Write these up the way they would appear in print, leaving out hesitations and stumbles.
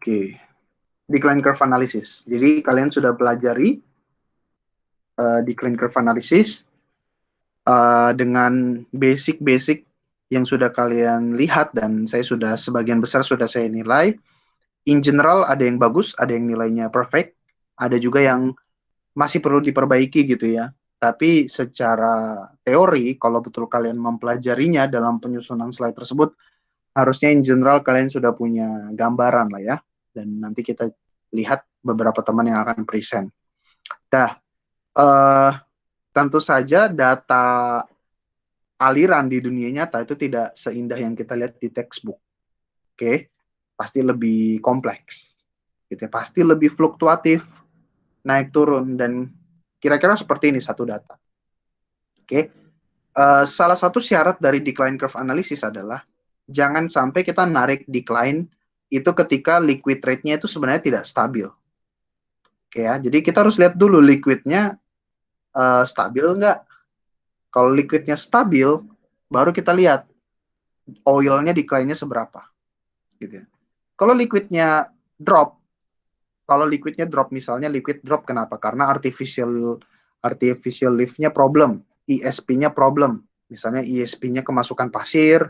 Oke, decline curve analysis. Jadi kalian sudah pelajari decline curve analysis dengan basic-basic yang sudah kalian lihat dan sebagian besar sudah saya nilai. In general ada yang bagus, ada yang nilainya perfect, ada juga yang masih perlu diperbaiki gitu ya. Tapi secara teori, kalau betul kalian mempelajarinya dalam penyusunan slide tersebut, harusnya in general kalian sudah punya gambaran lah ya. Dan nanti kita lihat beberapa teman yang akan present. Dah, tentu saja data aliran di dunia nyata itu tidak seindah yang kita lihat di textbook. Oke, pasti lebih kompleks. Gitu ya. Pasti lebih fluktuatif, naik turun, dan kira-kira seperti ini satu data. Oke, salah satu syarat dari decline curve analysis adalah jangan sampai kita narik decline itu ketika liquid rate-nya itu sebenarnya tidak stabil. Oke ya, jadi kita harus lihat dulu liquidnya stabil nggak. Kalau liquidnya stabil, baru kita lihat oilnya decline-nya seberapa. Gitu ya. Kalau liquidnya drop, misalnya liquid drop kenapa? Karena artificial lift-nya problem, ESP-nya problem. Misalnya ESP-nya kemasukan pasir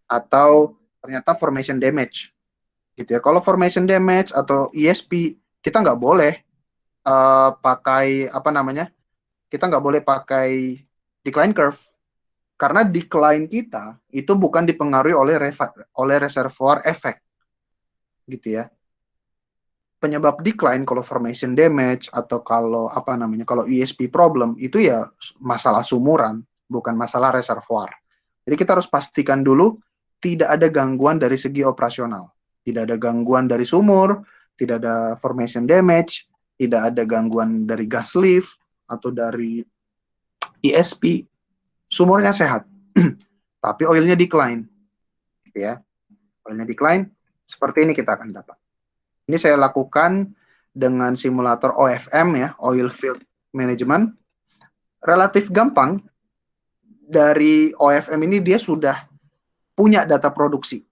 atau ternyata formation damage. Gitu ya. Kalau formation damage atau ESP, kita nggak boleh pakai apa namanya? Kita nggak boleh pakai decline curve karena decline kita itu bukan dipengaruhi oleh reservoir effect, gitu ya. Penyebab decline kalau formation damage atau kalau apa namanya, kalau ESP problem itu ya masalah sumuran, bukan masalah reservoir. Jadi kita harus pastikan dulu tidak ada gangguan dari segi operasional, tidak ada gangguan dari sumur, tidak ada formation damage, tidak ada gangguan dari gas lift atau dari ESP, sumurnya sehat, tapi oilnya decline, ya. Oilnya decline, seperti ini kita akan dapat. Ini saya lakukan dengan simulator OFM ya, Oil Field Management. Relatif gampang. Dari OFM ini dia sudah punya data produksi.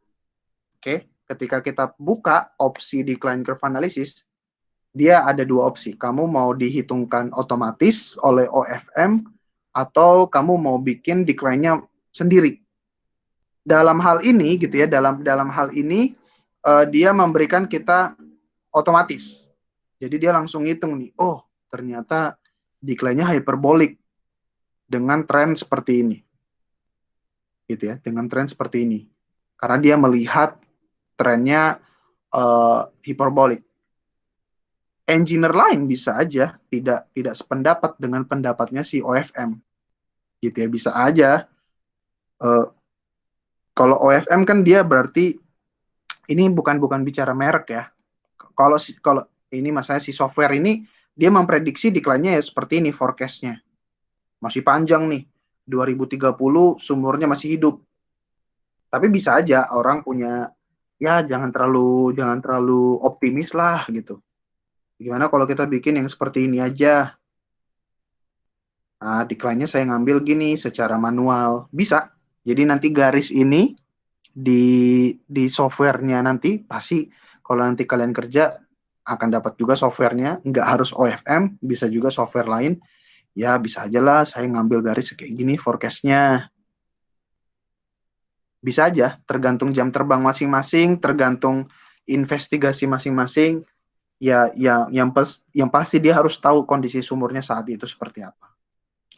Oke, ketika kita buka opsi decline curve analysis, dia ada dua opsi. Kamu mau dihitungkan otomatis oleh OFM atau kamu mau bikin decline-nya sendiri. Dalam hal ini gitu ya, dalam hal ini dia memberikan kita otomatis. Jadi dia langsung ngitung nih, oh ternyata decline-nya hyperbolic dengan tren seperti ini. Gitu ya, dengan tren seperti ini. Karena dia melihat trennya hyperbolic. Engineer lain bisa aja tidak sependapat dengan pendapatnya si OFM. Gitu ya, bisa aja. Kalau OFM kan dia berarti ini bukan bicara merek ya. Kalau ini masalah si software ini dia memprediksi decline-nya ya seperti ini forecast-nya. Masih panjang nih. 2030 sumurnya masih hidup. Tapi bisa aja orang punya ya jangan terlalu optimis lah gitu. Gimana kalau kita bikin yang seperti ini aja? Nah, decline-nya saya ngambil gini secara manual. Bisa. Jadi nanti garis ini di softwarenya nanti pasti kalau nanti kalian kerja akan dapat juga softwarenya, nggak harus OFM, bisa juga software lain. Ya bisa aja lah saya ngambil garis kayak gini forecast-nya. Bisa aja, tergantung jam terbang masing-masing, tergantung investigasi masing-masing. Ya yang pasti dia harus tahu kondisi sumurnya saat itu seperti apa.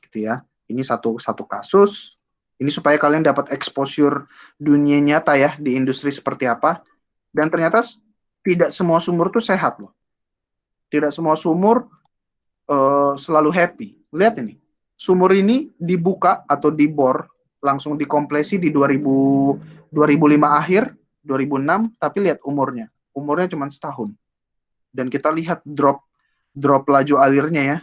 Gitu ya. Ini satu kasus. Ini supaya kalian dapat exposure dunia nyata ya di industri seperti apa. Dan ternyata tidak semua sumur tuh sehat loh. Tidak semua sumur selalu happy. Lihat ini. Sumur ini dibuka atau dibor langsung dikompresi di 2005 akhir, 2006, tapi lihat umurnya. Umurnya cuma setahun. Dan kita lihat drop laju alirnya ya.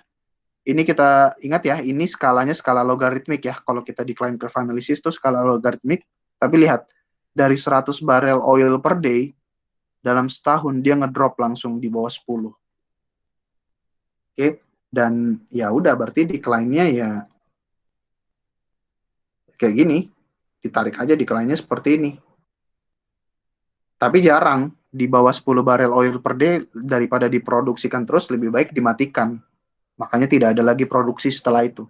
Ini kita ingat ya, ini skalanya skala logaritmik ya. Kalau kita decline curve analysis itu skala logaritmik. Tapi lihat, dari 100 barel oil per day, dalam setahun dia ngedrop langsung di bawah 10. Oke, dan ya udah berarti decline-nya ya kayak gini. Ditarik aja decline-nya seperti ini. Tapi jarang di bawah 10 barel oil per day daripada diproduksikan terus, lebih baik dimatikan. Makanya tidak ada lagi produksi setelah itu.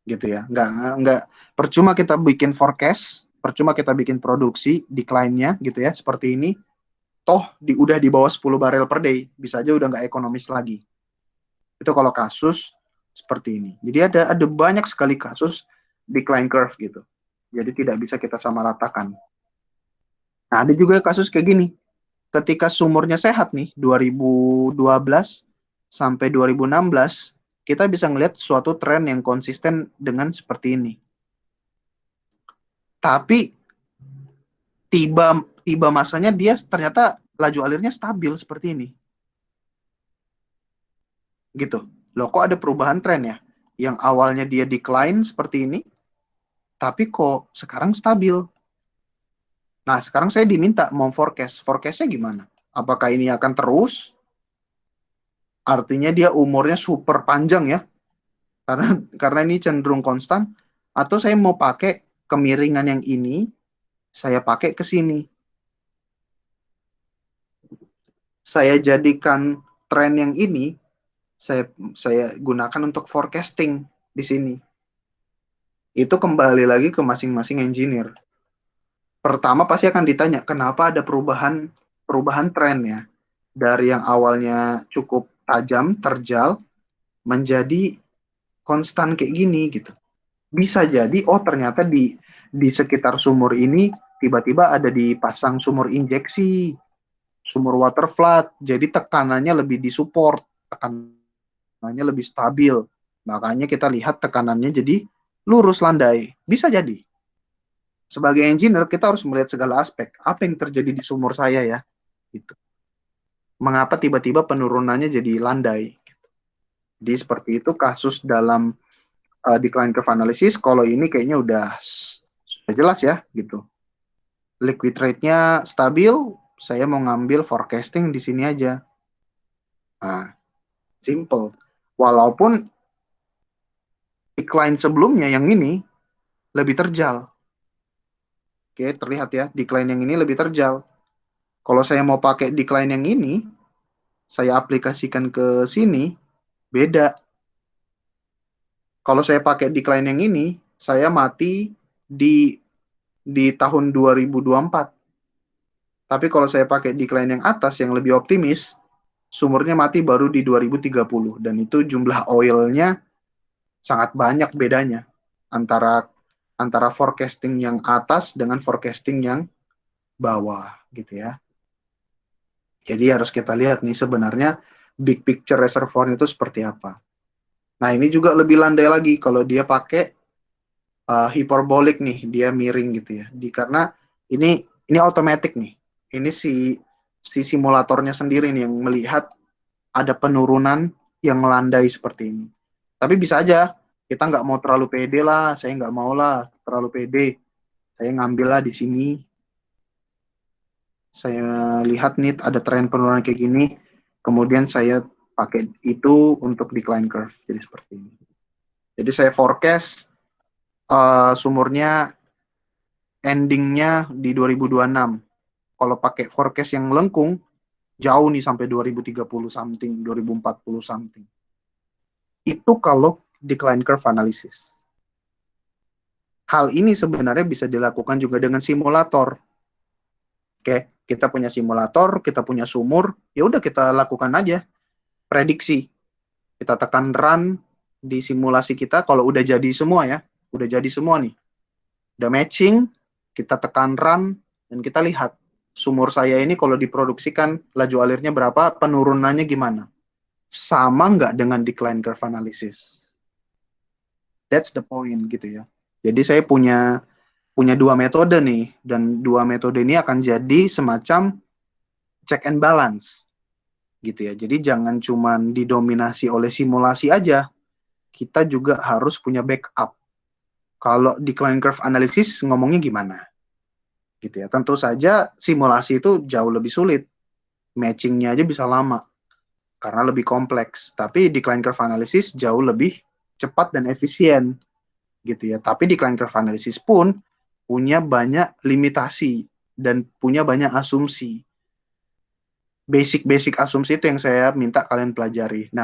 Gitu ya. Nggak percuma kita bikin forecast, percuma kita bikin produksi decline-nya gitu ya, seperti ini. Toh udah di bawah 10 barel per day, bisa aja udah nggak ekonomis lagi. Itu kalau kasus seperti ini. Jadi ada banyak sekali kasus decline curve gitu. Jadi tidak bisa kita samaratakan. Nah, ada juga kasus kayak gini. Ketika sumurnya sehat nih, 2012 sampai 2016, kita bisa ngelihat suatu tren yang konsisten dengan seperti ini. Tapi tiba masanya dia ternyata laju alirnya stabil seperti ini. Gitu. Loh, kok ada perubahan tren ya? Yang awalnya dia decline seperti ini, tapi kok sekarang stabil. Nah, sekarang saya diminta mau forecast. Forecastnya gimana? Apakah ini akan terus? Artinya dia umurnya super panjang ya, karena ini cenderung konstan. Atau saya mau pakai kemiringan yang ini, saya pakai ke sini. Saya jadikan tren yang ini, saya gunakan untuk forecasting di sini. Itu kembali lagi ke masing-masing engineer. Pertama pasti akan ditanya, kenapa ada perubahan tren ya? Dari yang awalnya cukup tajam, terjal, menjadi konstan kayak gini gitu. Bisa jadi, oh ternyata di sekitar sumur ini tiba-tiba ada dipasang sumur injeksi, sumur water flood, jadi tekanannya lebih disupport, tekanannya lebih stabil. Makanya kita lihat tekanannya jadi lurus landai. Bisa jadi. Sebagai engineer kita harus melihat segala aspek. Apa yang terjadi di sumur saya ya? Gitu. Mengapa tiba-tiba penurunannya jadi landai? Jadi seperti itu kasus dalam decline curve analysis. Kalau ini kayaknya udah jelas ya gitu. Liquid rate-nya stabil, saya mau ngambil forecasting di sini aja. Nah, simple. Walaupun decline sebelumnya yang ini lebih terjal. Oke, terlihat ya, decline yang ini lebih terjal. Kalau saya mau pakai decline yang ini, saya aplikasikan ke sini, beda. Kalau saya pakai decline yang ini, saya mati di tahun 2024. Tapi kalau saya pakai decline yang atas, yang lebih optimis, sumurnya mati baru di 2030. Dan itu jumlah oilnya sangat banyak bedanya antara forecasting yang atas dengan forecasting yang bawah gitu ya. Jadi harus kita lihat nih sebenarnya big picture reservoir itu seperti apa. Nah, ini juga lebih landai lagi kalau dia pakai hyperbolic nih, dia miring gitu ya. Karena ini otomatis nih. Ini si simulatornya sendiri nih yang melihat ada penurunan yang melandai seperti ini. Tapi bisa aja kita nggak mau terlalu pede lah, saya nggak mau lah terlalu pede. Saya ngambil lah di sini. Saya lihat nih ada tren penurunan kayak gini, kemudian saya pakai itu untuk decline curve. Jadi seperti ini. Jadi saya forecast sumurnya endingnya di 2026. Kalau pakai forecast yang melengkung, jauh nih sampai 2030 something, 2040 something. Itu kalau decline curve analysis. Hal ini sebenarnya bisa dilakukan juga dengan simulator. Oke, kita punya simulator, kita punya sumur, ya udah kita lakukan aja prediksi. Kita tekan run di simulasi kita kalau udah jadi semua ya, udah jadi semua nih. Udah matching, kita tekan run dan kita lihat sumur saya ini kalau diproduksikan laju alirnya berapa, penurunannya gimana. Sama nggak dengan decline curve analysis? That's the point gitu ya. Jadi saya punya dua metode nih, dan dua metode ini akan jadi semacam check and balance gitu ya. Jadi jangan cuma didominasi oleh simulasi aja, kita juga harus punya backup. Kalau decline curve analysis ngomongnya gimana? Gitu ya. Tentu saja simulasi itu jauh lebih sulit. Matchingnya aja bisa lama karena lebih kompleks. Tapi decline curve analysis jauh lebih cepat dan efisien gitu ya. Tapi decline curve analysis pun punya banyak limitasi dan punya banyak asumsi. basic-basic asumsi itu yang saya minta kalian pelajari. Nah,